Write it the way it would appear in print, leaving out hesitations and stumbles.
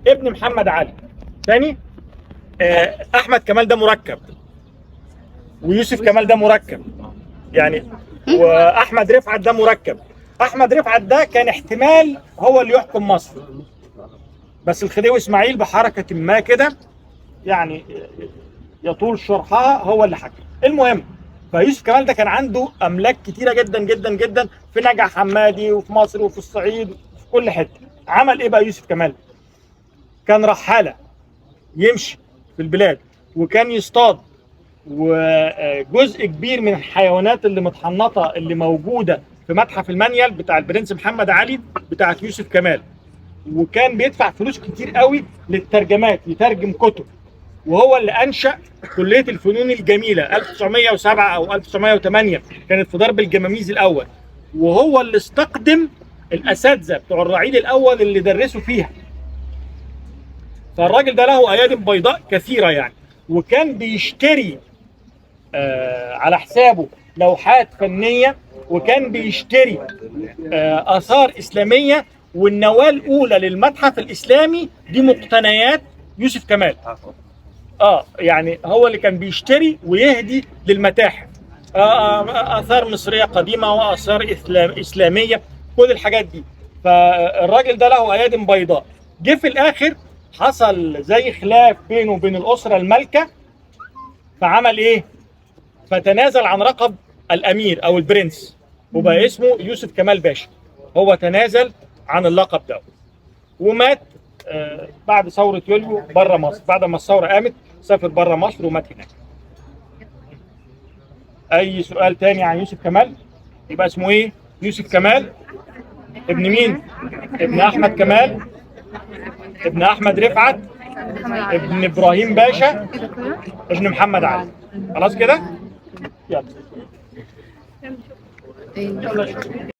ابن محمد علي. تاني احمد كمال ده مركب، ويوسف كمال ده مركب يعني، واحمد رفعت ده مركب. احمد رفعت ده كان احتمال هو اللي يحكم مصر، بس الخديوي اسماعيل بحركه ما كده يعني يطول شرحها هو اللي حكم. المهم، فيوسف كمال ده كان عنده املاك كتيره جدا جدا جدا في نجع حمادي وفي مصر وفي الصعيد وفي كل حته. عمل ايه بقى يوسف كمال؟ كان رحاله يمشي في البلاد، وكان يصطاد، وجزء كبير من الحيوانات اللي متحنطه اللي موجوده في متحف المنيل بتاع البرنس محمد علي بتاعت يوسف كمال. وكان بيدفع فلوس كتير قوي للترجمات، يترجم كتب. وهو اللي انشا كليه الفنون الجميله 1907 او 1908، كانت في درب الجماميز الاول. وهو اللي استقدم الاساتذه بتوع الرعيل الاول اللي درسوا فيها. فالراجل ده له ايادي بيضاء كثيره يعني. وكان بيشتري على حسابه لوحات فنيه، وكان بيشتري اثار اسلاميه. والنواه الاولى للمتحف الاسلامي دي مقتنيات يوسف كمال. يعني هو اللي كان بيشتري ويهدي للمتاحف اثار مصريه قديمه واثار اسلاميه، كل الحاجات دي. فالراجل ده له ايادي بيضاء. جه في الاخر حصل زي خلاف بينه وبين الاسره المالكه، فعمل ايه؟ فتنازل عن لقب الامير او البرنس، وبقى اسمه يوسف كمال باشا. هو تنازل عن اللقب ده ومات بعد ثوره يوليو بره مصر. بعد ما الثوره قامت سافر بره مصر ومات هناك. اي سؤال تاني عن يوسف كمال؟ يبقى اسمه ايه؟ يوسف كمال ابن مين؟ ابن احمد كمال، ابن احمد رفعت، ابن ابراهيم باشا، ابن محمد علي. خلاص كده؟ يلا.